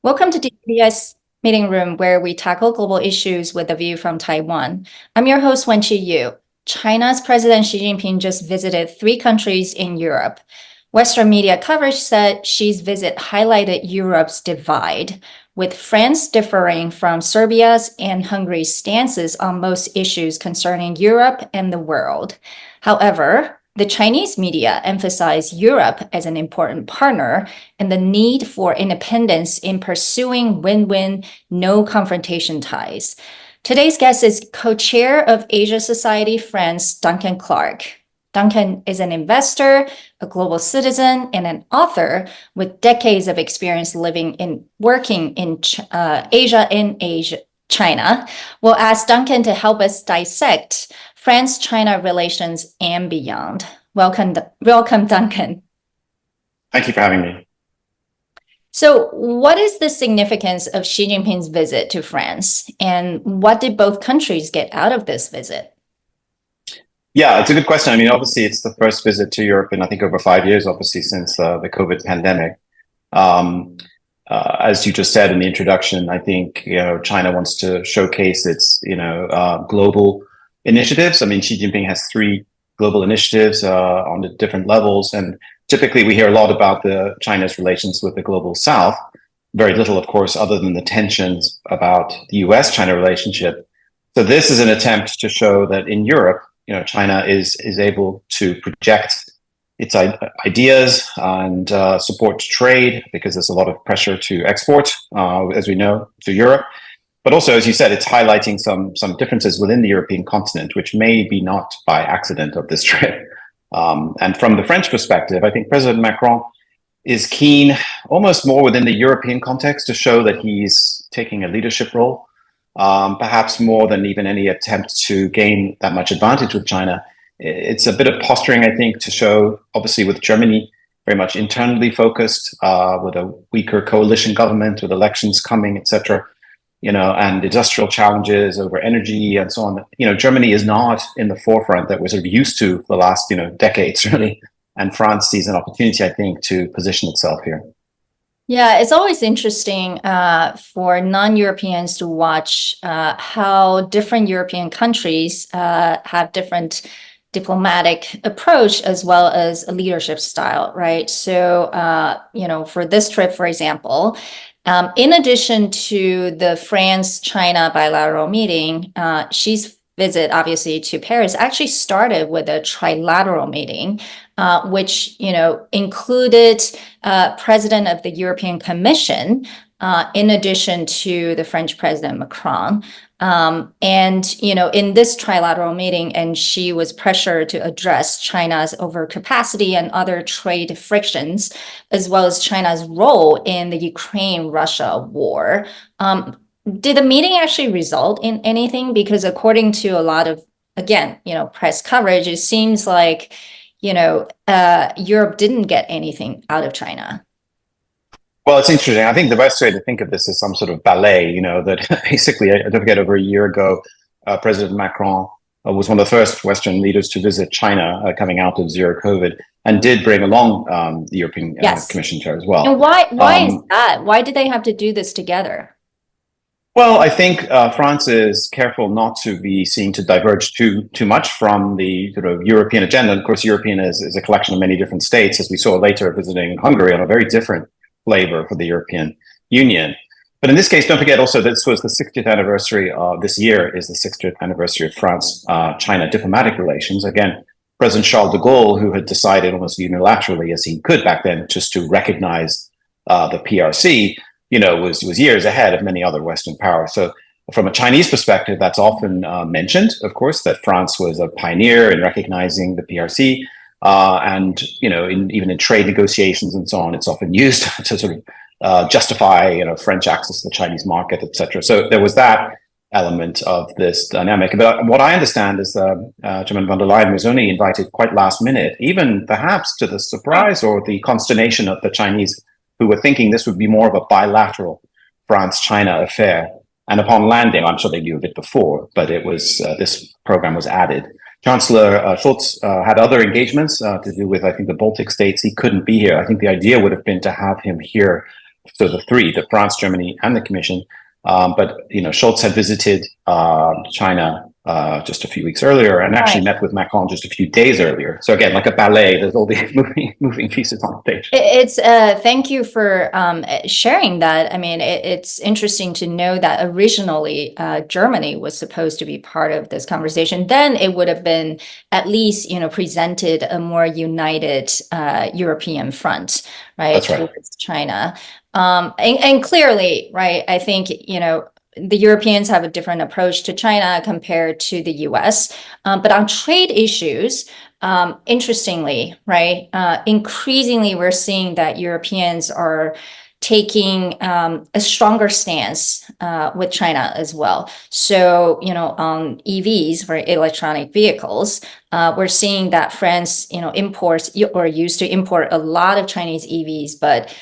Welcome to TVBS Meeting Room, where we tackle global issues with a view from Taiwan. I'm your host, Wenqi Yu. China's President Xi Jinping just visited 3 countries in Europe. Western media coverage said Xi's visit highlighted Europe's divide, with France differing from Serbia's and Hungary's stances on most issues concerning Europe and the world. However, the Chinese media emphasize Europe as an important partner and the need for independence in pursuing win-win, no confrontation ties. Today's guest is co-chair of Asia Society France, Duncan Clark. Duncan is an investor, a global citizen, and an author with decades of experience living and working in Asia and China. We'll ask Duncan to help us dissect France-China relations and beyond. Welcome, Duncan. Thank you for having me. So what is the significance of Xi Jinping's visit to France, and what did both countries get out of this visit? Yeah, it's a good question. I mean, obviously, it's the first visit to Europe in, I think, over 5 years, obviously, since the COVID pandemic. As you just said in the introduction, I think, China wants to showcase its, global initiatives. I mean, Xi Jinping has 3 global initiatives on the different levels. And typically, we hear a lot about China's relations with the global South. Very little, of course, other than the tensions about the US-China relationship. So this is an attempt to show that in Europe, China is able to project its ideas and support trade, because there's a lot of pressure to export, as we know, to Europe. But also, as you said, it's highlighting some differences within the European continent, which may be not by accident of this trip. And from the French perspective, I think President Macron is keen, almost more within the European context, to show that he's taking a leadership role. Perhaps more than even any attempt to gain that much advantage with China. It's a bit of posturing, I think, to show, obviously, with Germany very much internally focused, with a weaker coalition government, with elections coming, etc., and industrial challenges over energy and so on. Germany is not in the forefront that we're sort of used to the last, decades, really. And France sees an opportunity, I think, to position itself here. Yeah, it's always interesting for non-Europeans to watch how different European countries have different diplomatic approach as well as a leadership style, right? So, for this trip, for example, in addition to the France-China bilateral meeting, Xi's visit, obviously, to Paris actually started with a trilateral meeting, which included President of the European Commission, in addition to the French President Macron. And in this trilateral meeting, and Xi was pressured to address China's overcapacity and other trade frictions, as well as China's role in the Ukraine-Russia war. Did the meeting actually result in anything? Because according to a lot of, again, press coverage, it seems like, Europe didn't get anything out of China. Well, it's interesting. I think the best way to think of this is some sort of ballet, that basically, I don't forget, over a year ago, President Macron was one of the first Western leaders to visit China coming out of zero COVID, and did bring along the European Commission chair as well. And why is that? Why did they have to do this together? Well, I think France is careful not to be seen to diverge too much from the sort of European agenda. And of course, European is a collection of many different states, as we saw later visiting Hungary, on a very different flavor for the European Union. But in this case, don't forget also, this was the 60th anniversary of this year is the 60th anniversary of France-China diplomatic relations. Again, President Charles de Gaulle, who had decided almost unilaterally, as he could back then, just to recognize the PRC, was years ahead of many other Western powers. So from a Chinese perspective, that's often mentioned, of course, that France was a pioneer in recognizing the PRC. And, even in trade negotiations and so on, it's often used to sort of justify, French access to the Chinese market, etc. So there was that element of this dynamic. But what I understand is Chairman von der Leyen was only invited quite last minute, even perhaps to the surprise or the consternation of the Chinese, who were thinking this would be more of a bilateral France-China affair. And upon landing, I'm sure they knew a bit before, but it was this program was added. Chancellor Scholz had other engagements to do with, I think, the Baltic states. He couldn't be here. I think the idea would have been to have him here so the three, the France, Germany, and the Commission. But Scholz had visited China just a few weeks earlier, and actually met with Macron just a few days earlier. So again, like a ballet, there's all these moving pieces on stage. It's thank you for sharing that. I mean, it's interesting to know that originally Germany was supposed to be part of this conversation. Then it would have been at least, presented a more united European front, right, That's right, towards China. And clearly, right, I think, the Europeans have a different approach to China compared to the US. But on trade issues, interestingly, right, increasingly we're seeing that Europeans are taking a stronger stance with China as well. So, on EVs, for electronic vehicles, we're seeing that France, imports or used to import a lot of Chinese EVs, but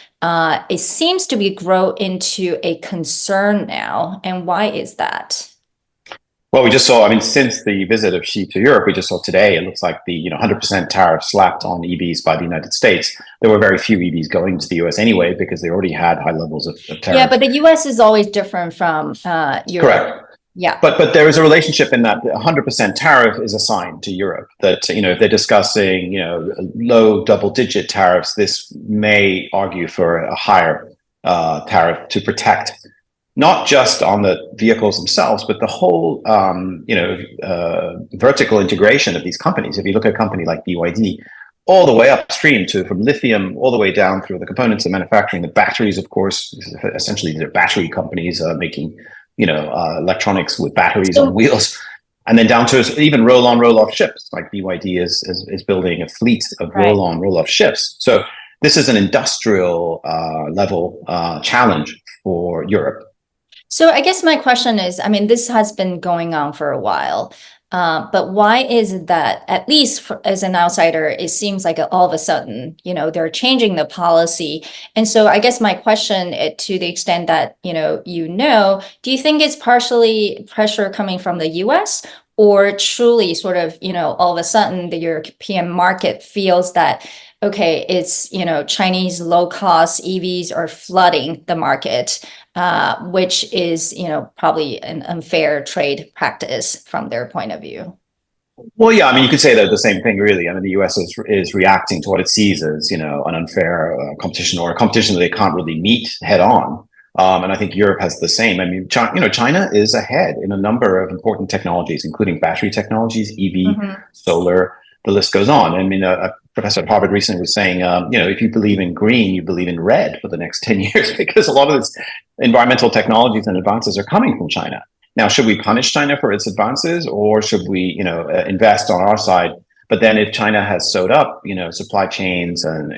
it seems to be grow into a concern now. And why is that? Well, we just saw, since the visit of Xi to Europe, we just saw today, it looks like the 100% tariff slapped on EVs by the United States. There were very few EVs going to the US anyway, because they already had high levels of tariffs. Yeah, but the US is always different from Europe. Correct. Yeah. But there is a relationship in that 100% tariff is a sign to Europe that, if they're discussing, low double-digit tariffs, this may argue for a higher tariff to protect not just on the vehicles themselves, but the whole, vertical integration of these companies. If you look at a company like BYD, all the way upstream from lithium, all the way down through the components of manufacturing, the batteries, of course, essentially they're battery companies making, electronics with batteries on wheels. And then down to even roll-on, roll-off ships, like BYD is building a fleet of roll-on, roll-off ships. So this is an industrial level challenge for Europe. So I guess my question is, this has been going on for a while, but why is it that, at least as an outsider, it seems like all of a sudden, they're changing the policy? And so I guess my question, to the extent that, do you think it's partially pressure coming from the US, or truly sort of, all of a sudden the European market feels that, okay, it's, Chinese low-cost EVs are flooding the market, which is, probably an unfair trade practice from their point of view? Well, yeah, you could say that the same thing, really. The US is reacting to what it sees as, an unfair competition, or a competition that they can't really meet head on. And I think Europe has the same. China is ahead in a number of important technologies, including battery technologies, EV, solar, the list goes on. A professor at Harvard recently was saying, if you believe in green, you believe in red for the next 10 years, because a lot of this environmental technologies and advances are coming from China. Now, should we punish China for its advances, or should we, invest on our side? But then if China has sewed up, supply chains and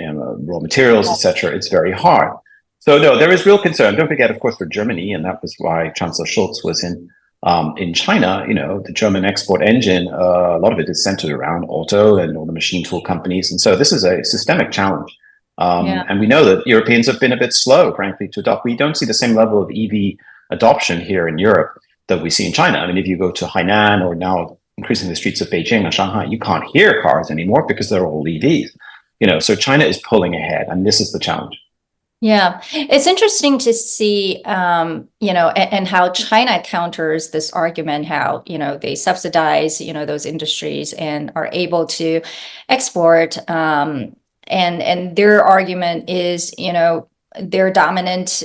raw materials, etc., it's very hard. So no, there is real concern. Don't forget, of course, for Germany, and that was why Chancellor Scholz was in China. The German export engine, a lot of it is centered around auto and all the machine tool companies. And so this is a systemic challenge. And we know that Europeans have been a bit slow, frankly, to adopt. We don't see the same level of EV adoption here in Europe that we see in China. If you go to Hainan, or now increasingly the streets of Beijing and Shanghai, you can't hear cars anymore because they're all EVs. So China is pulling ahead, and this is the challenge. Yeah, it's interesting to see, and how China counters this argument, how, they subsidize, those industries and are able to export. And their argument is, they're dominant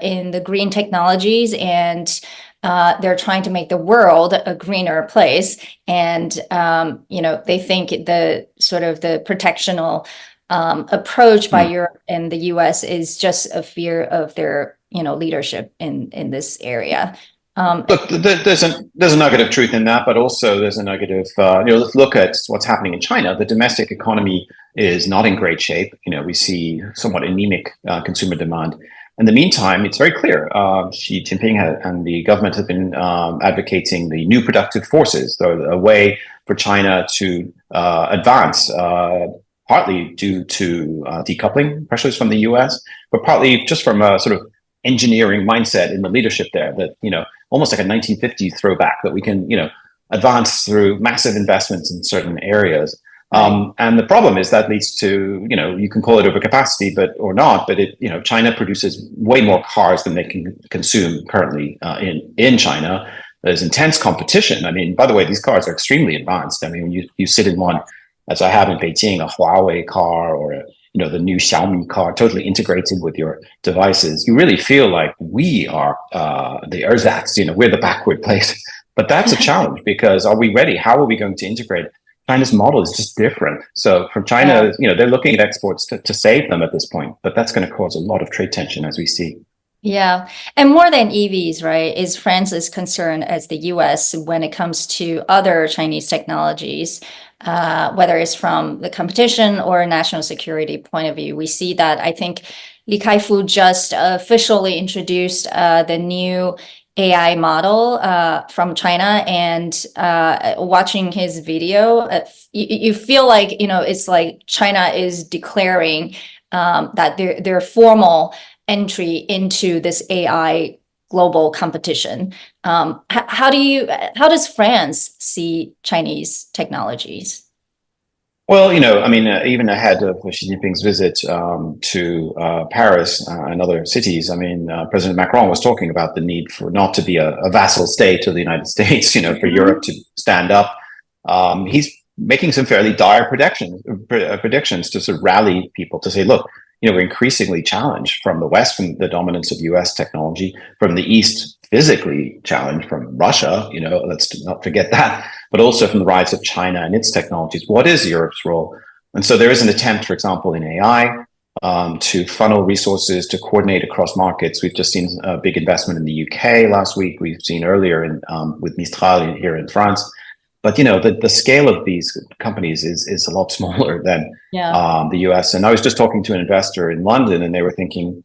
in the green technologies, and they're trying to make the world a greener place. And, they think the sort of the protectional approach by Europe and the US is just a fear of their, leadership in this area. Look, there's a nugget of truth in that, but also there's a nugget of, let's look at what's happening in China. The domestic economy is not in great shape. We see somewhat anemic consumer demand. In the meantime, it's very clear, Xi Jinping and the government have been advocating the new productive forces, a way for China to advance, partly due to decoupling pressures from the US, but partly just from a sort of engineering mindset in the leadership there, that, almost like a 1950s throwback, that we can, advance through massive investments in certain areas. And the problem is that leads to, you can call it overcapacity, or not, but China produces way more cars than they can consume currently in China. There's intense competition. I mean, by the way, these cars are extremely advanced. I mean, when you sit in one, as I have in Beijing, a Huawei car or the new Xiaomi car, totally integrated with your devices, you really feel like we are the ersatz, we're the backward place. But that's a challenge because are we ready? How are we going to integrate? China's model is just different. So from China, they're looking at exports to save them at this point, but that's going to cause a lot of trade tension as we see. Yeah. And more than EVs, right, is France as concerned as the US when it comes to other Chinese technologies, whether it's from the competition or national security point of view. We see that I think Li Kai-fu just officially introduced the new AI model from China, and watching his video, you feel like, it's like China is declaring that their formal entry into this AI global competition. How does France see Chinese technologies? Well, I mean, even ahead of Xi Jinping's visit to Paris and other cities, I mean, President Macron was talking about the need for not to be a vassal state to the United States, for Europe to stand up. He's making some fairly dire predictions to sort of rally people to say, look, we're increasingly challenged from the West, from the dominance of US technology, from the East, physically challenged from Russia, let's not forget that, but also from the rise of China and its technologies. What is Europe's role? And so there is an attempt, for example, in AI to funnel resources, to coordinate across markets. We've just seen a big investment in the UK last week. We've seen earlier with Mistral here in France. But the scale of these companies is a lot smaller than the US. And I was just talking to an investor in London, and they were thinking,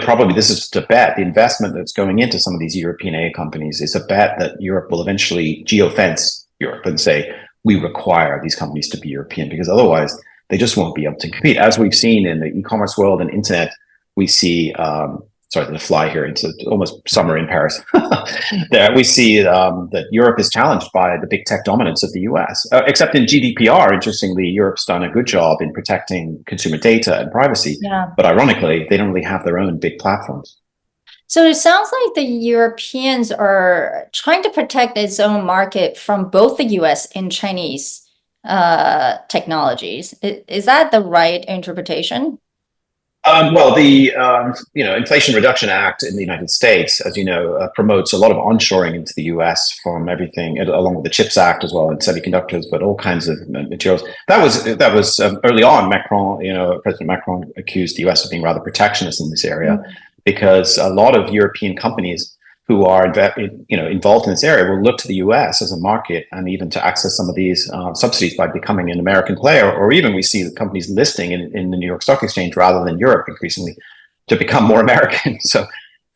probably this is just a bet. The investment that's going into some of these European AI companies is a bet that Europe will eventually geofence Europe and say, we require these companies to be European, because otherwise they just won't be able to compete. As we've seen in the e-commerce world and internet, we see sorry to fly here, it's almost summer in Paris. There we see that Europe is challenged by the big tech dominance of the US. Except in GDPR, interestingly, Europe's done a good job in protecting consumer data and privacy. But ironically, they don't really have their own big platforms. So it sounds like the Europeans are trying to protect its own market from both the US and Chinese technologies. Is that the right interpretation? Well, the Inflation Reduction Act in the United States, as you know, promotes a lot of onshoring into the U.S. from everything, along with the CHIPS Act as well, and semiconductors, but all kinds of materials. That was early on. President Macron accused the U.S. of being rather protectionist in this area, because a lot of European companies who are involved in this area will look to the US as a market, and even to access some of these subsidies by becoming an American player, or even we see the companies listing in the New York Stock Exchange rather than Europe increasingly to become more American. So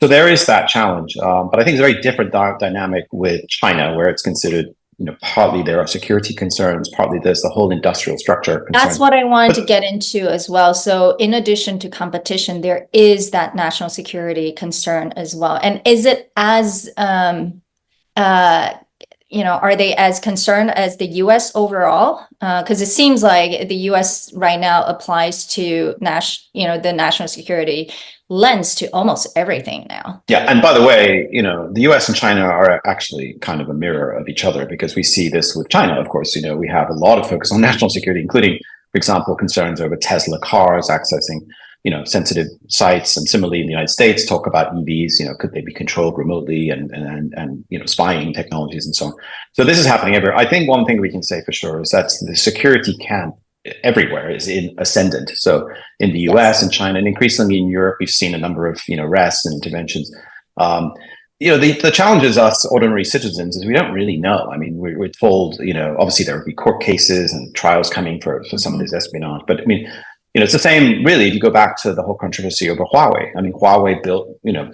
there is that challenge. But I think it's a very different dynamic with China, where it's considered, partly there are security concerns, partly there's the whole industrial structure concern. That's what I wanted to get into as well. So in addition to competition, there is that national security concern as well. And is it as, are they as concerned as the US overall? Because it seems like the US right now applies to the national security lens to almost everything now. Yeah, and by the way, the US and China are actually kind of a mirror of each other, because we see this with China. Of course, we have a lot of focus on national security, including, for example, concerns over Tesla cars accessing, sensitive sites. And similarly, in the United States, talk about EVs, could they be controlled remotely, and spying technologies and so on. So this is happening everywhere. I think one thing we can say for sure is that the security camp everywhere is in ascendant. So in the US and China, and increasingly in Europe, we've seen a number of arrests and interventions. The challenge is us ordinary citizens is we don't really know. I mean, we're told, obviously there will be court cases and trials coming for some of this espionage. But I mean, it's the same really if you go back to the whole controversy over Huawei. I mean, Huawei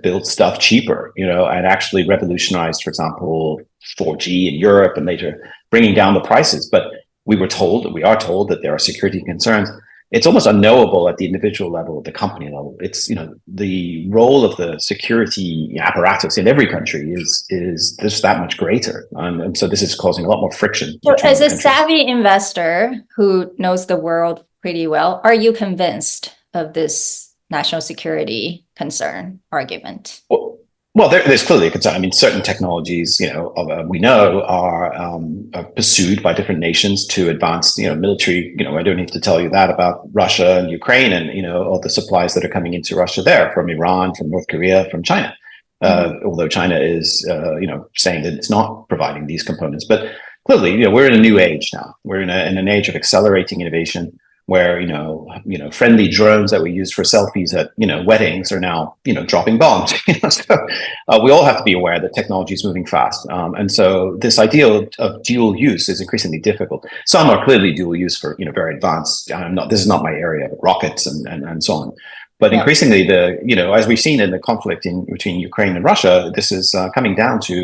built stuff cheaper, and actually revolutionized, for example, 4G in Europe, and later bringing down the prices. But we are told that there are security concerns. it's almost unknowable at the individual level, at the company level. It's, the role of the security apparatus in every country is just that much greater. And so this is causing a lot more friction. So between as a countries. savvy investor who knows the world pretty well, are you convinced of this national security concern argument? Well, there's clearly a concern. I mean, certain technologies, we know are pursued by different nations to advance, military. I don't need to tell you that about Russia and Ukraine, and all the supplies that are coming into Russia there from Iran, from North Korea, from China. Although China is, saying that it's not providing these components, but clearly, we're in a new age now. We're in an age of accelerating innovation, where friendly drones that we use for selfies at weddings are now dropping bombs. So we all have to be aware that technology is moving fast, and so this idea of dual use is increasingly difficult. Some are clearly dual use for very advanced. This is not my area, but rockets and so on. But increasingly, as we've seen in the conflict between Ukraine and Russia, this is coming down to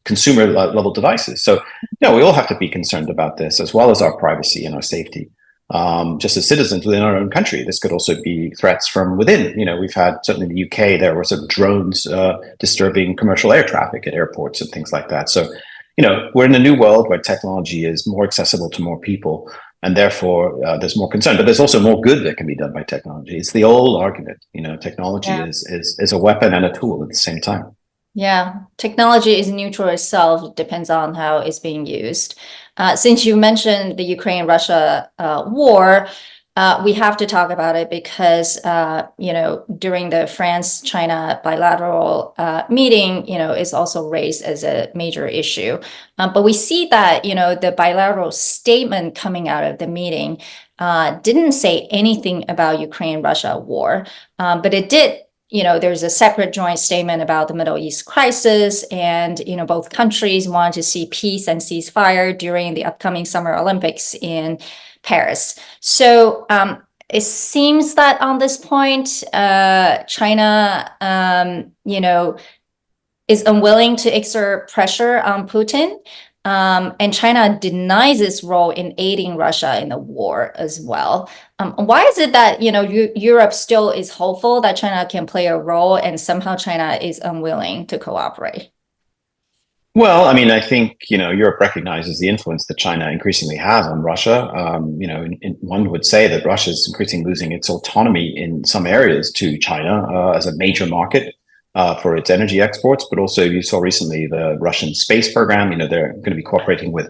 consumer level devices. So we all have to be concerned about this, as well as our privacy and our safety. Just as citizens within our own country, this could also be threats from within. We've had, certainly in the UK, there were some drones disturbing commercial air traffic at airports and things like that. So, we're in a new world where technology is more accessible to more people, and therefore there's more concern. But there's also more good that can be done by technology. It's the old argument, technology is a weapon and a tool at the same time. Yeah, technology is neutral itself. It depends on how it's being used. Since you mentioned the Ukraine-Russia war, we have to talk about it because, during the France-China bilateral meeting, it's also raised as a major issue. But we see that, the bilateral statement coming out of the meeting didn't say anything about Ukraine-Russia war, but it did. There's a separate joint statement about the Middle East crisis, and, both countries want to see peace and ceasefire during the upcoming Summer Olympics in Paris. So it seems that on this point, China, is unwilling to exert pressure on Putin. And China denies its role in aiding Russia in the war as well. Why is it that Europe still is hopeful that China can play a role, and somehow China is unwilling to cooperate? Well, I mean, I think Europe recognizes the influence that China increasingly has on Russia. One would say that Russia is increasingly losing its autonomy in some areas to China as a major market for its energy exports, but also you saw recently the Russian space program. They're going to be cooperating with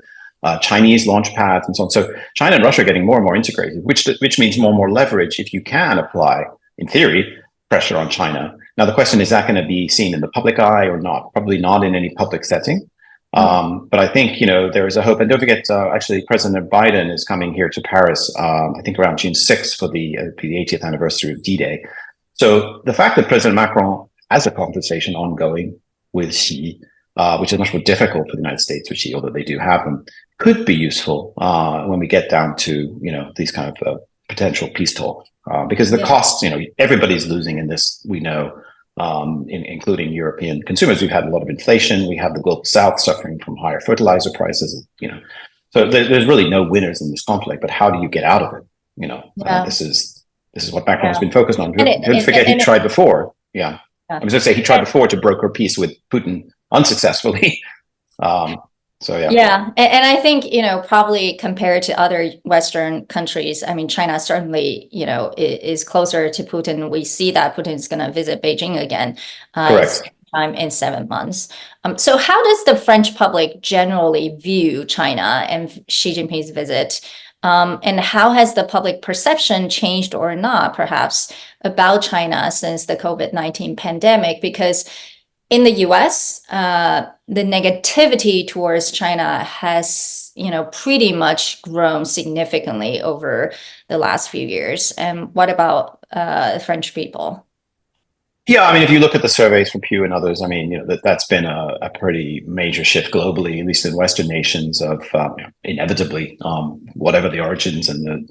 Chinese launch pads and so on. So China and Russia are getting more and more integrated, which means more and more leverage if you can apply, in theory, pressure on China. Now, the question is that going to be seen in the public eye or not? Probably not in any public setting. But I think, there is a hope. And don't forget, actually, President Biden is coming here to Paris, I think around June 6th for the 80th anniversary of D-Day. So the fact that President Macron has a conversation ongoing with Xi, which is much more difficult for the United States with Xi, although they do have them, could be useful when we get down to, these kind of potential peace talks. Because the costs, everybody's losing in this, we know, including European consumers. We've had a lot of inflation. We have the global South suffering from higher fertilizer prices, So there's really no winners in this conflict, but how do you get out of it? This is what Macron's been focused on. Don't forget he tried before. Yeah. I was going to say he tried before to broker peace with Putin unsuccessfully. So yeah. Yeah, and I think probably compared to other Western countries, I mean, China certainly is closer to Putin. We see that Putin is going to visit Beijing again. Correct. Time in 7 months. So how does the French public generally view China and Xi Jinping's visit? And how has the public perception changed or not, perhaps, about China since the COVID-19 pandemic? Because in the US, the negativity towards China has, pretty much grown significantly over the last few years. And what about French people? Yeah, I mean, if you look at the surveys from Pew and others, I mean, that's been a pretty major shift globally, at least in Western nations, of inevitably, whatever the origins and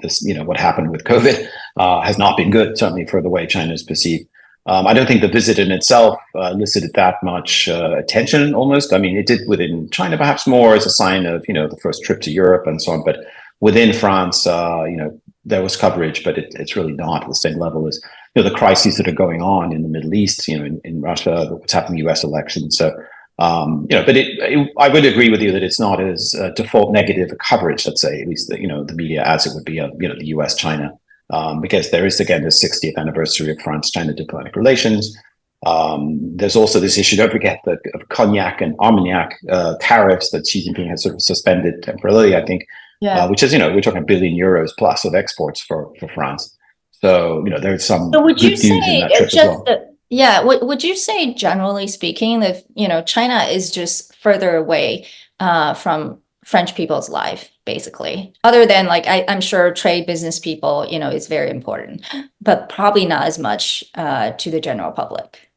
what happened with COVID has not been good, certainly for the way China is perceived. I don't think the visit in itself elicited that much attention, almost. I mean, it did within China, perhaps more as a sign of, the first trip to Europe and so on. But within France, there was coverage, but it's really not at the same level as the crises that are going on in the Middle East, in Russia, what's happening in the U.S. election. So, but I would agree with you that it's not as default negative a coverage, let's say, at least the media as it would be of the U.S. China, because there is again the 60th anniversary of France-China diplomatic relations. There's also this issue, don't forget, of cognac and Armagnac tariffs that Xi Jinping has sort of suspended temporarily, I think, which is, we're talking €1 billion plus of exports for France. So, there's some So would good you say news in that trip as well. would you say generally speaking that, China is just further away from French people's life, basically, other than like, I'm sure trade business people, is very important, but probably not as much to the general public.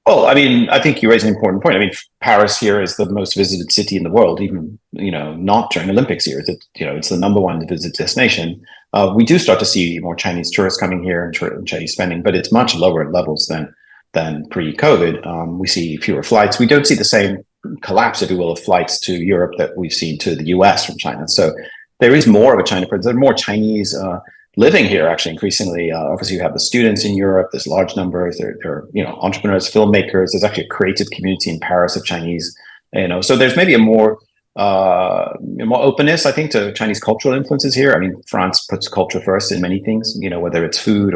Well, I mean, I think you raise an important point. I mean, Paris here is the most visited city in the world, even, not during Olympics years. It's the number one visit destination. We do start to see more Chinese tourists coming here and Chinese spending, but it's much lower levels than pre-COVID. We see fewer flights. We don't see the same collapse, if you will, of flights to Europe that we've seen to the US from China. So there is more of a China presence. There are more Chinese living here, actually, increasingly. Obviously, you have the students in Europe. There's large numbers. There are entrepreneurs, filmmakers. There's actually a creative community in Paris of Chinese. So there's maybe a more openness, I think, to Chinese cultural influences here. I mean, France puts culture first in many things, whether it's food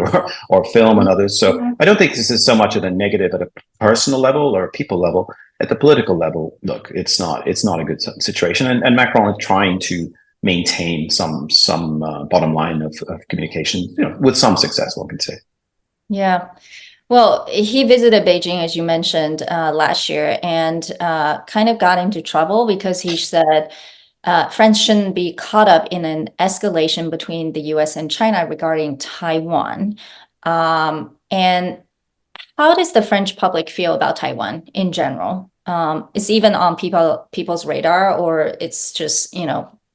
or film and others. So I don't think this is so much of a negative at a personal level or a people level. At the political level, look, it's not a good situation, and Macron is trying to maintain some bottom line of communication, with some success, one can say. Yeah. Well, he visited Beijing, as you mentioned, last year, and kind of got into trouble because he said France shouldn't be caught up in an escalation between the US and China regarding Taiwan. And how does the French public feel about Taiwan in general? It's even on people's radar, or it's just,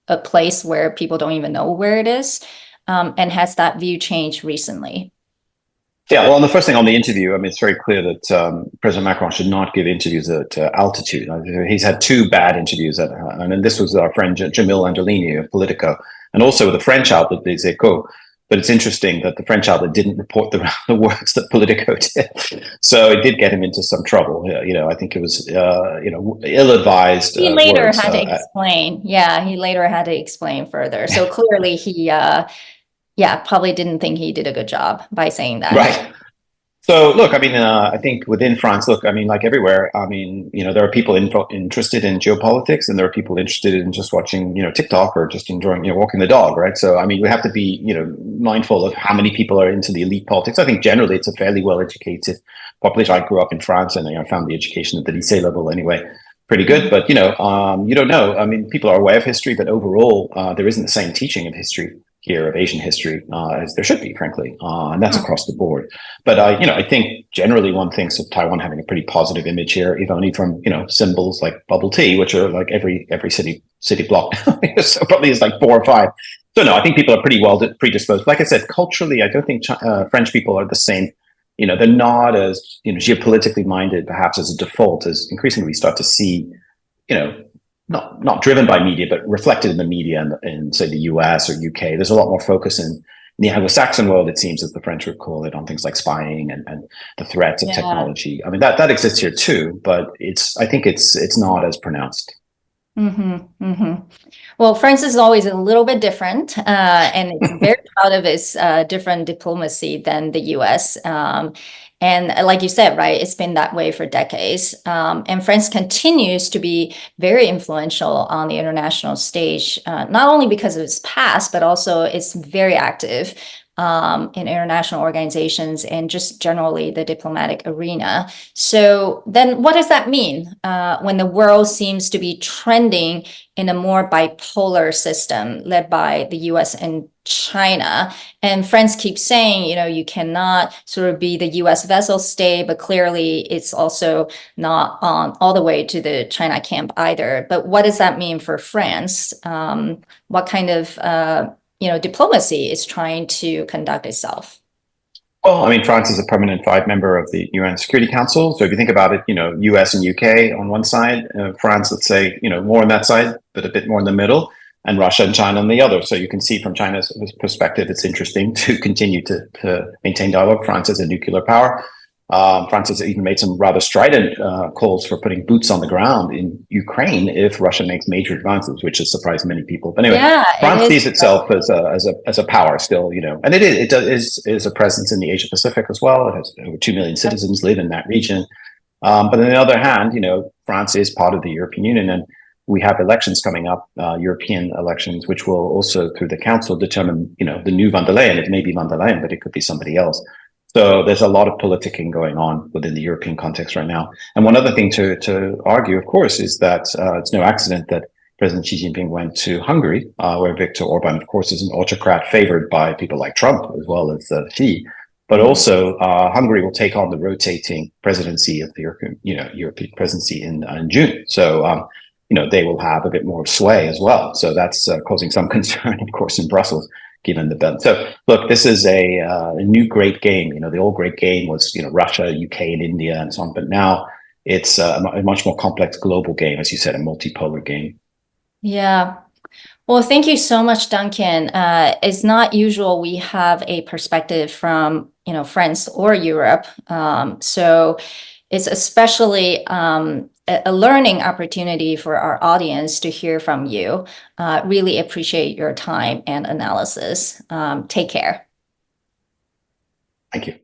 a place where people don't even know where it is? And has that view changed recently? Yeah, well, the first thing on the interview, I mean, it's very clear that President Macron should not give interviews at altitude. He's had two bad interviews, and this was our friend Jamil Anderlini of Politico, and also the French outlet, Les Echos. But it's interesting that the French outlet didn't report the words that Politico did. So it did get him into some trouble. I think it was, ill-advised. He later had to explain. Yeah, he later had to explain further. So clearly he, probably didn't think he did a good job by saying that. Right. So look, I mean, I think within France, look, I mean, like everywhere, I mean, there are people interested in geopolitics, and there are people interested in just watching, TikTok, or just enjoying, walking the dog, right? So, I mean, we have to be, mindful of how many people are into the elite politics. I think generally it's a fairly well-educated population. I grew up in France, and I found the education at the lycée level anyway pretty good. But, you don't know. I mean, people are aware of history, but overall, there isn't the same teaching of history here, of Asian history, as there should be, frankly, and that's across the board. But I think generally one thinks of Taiwan having a pretty positive image here, if only from symbols like bubble tea, which are like every city block. So probably it's like 4 or 5. So no, I think people are pretty well predisposed. Like I said, culturally, I don't think French people are the same. They're not as geopolitically minded, perhaps as a default, as increasingly we start to see. Not driven by media, but reflected in the media in say the US or UK. There's a lot more focus in the Anglo-Saxon world, it seems, as the French would call it, on things like spying and the threats of technology. I mean, that exists here too, but I think it's not as pronounced. Well, France is always a little bit different, and it's very proud of its different diplomacy than the US. And like you said, right, it's been that way for decades. And France continues to be very influential on the international stage, not only because of its past, but also it's very active in international organizations and just generally the diplomatic arena. So then what does that mean when the world seems to be trending in a more bipolar system led by the US and China? And France keeps saying, you cannot sort of be the US vessel state, but clearly it's also not on all the way to the China camp either. But what does that mean for France? What kind of diplomacy is trying to conduct itself? Well, I mean, France is a permanent 5 member of the UN Security Council. So if you think about it, US and UK on one side, France, let's say, more on that side, but a bit more in the middle. and Russia and China on the other. So you can see from China's perspective, it's interesting to continue to maintain dialogue. France is a nuclear power. France has even made some rather strident calls for putting boots on the ground in Ukraine if Russia makes major advances, which has surprised many people. But anyway, Yeah, France sees itself as a power still, and it is a presence in the Asia Pacific as well. It has over 2 million citizens live in that region. But on the other hand, France is part of the European Union, and we have elections coming up, European elections, which will also, through the council, determine, the new von der Leyen. It may be von der Leyen, but it could be somebody else. So there's a lot of politicking going on within the European context right now. And one other thing to argue, of course, is that it's no accident that President Xi Jinping went to Hungary, where Viktor Orban, of course, is an autocrat favored by people like Trump as well as Xi. But also, Hungary will take on the rotating presidency of the European presidency in June. So, they will have a bit more sway as well. So that's causing some concern, of course, in Brussels, given the belt. So, look, this is a new great game. The old great game was, Russia, UK, and India, and so on. But now it's a much more complex global game, as you said, a multipolar game. Yeah. Well, thank you so much, Duncan. It's not usual we have a perspective from, France or Europe. So it's especially a learning opportunity for our audience to hear from you. Really appreciate your time and analysis. Take care. Thank you.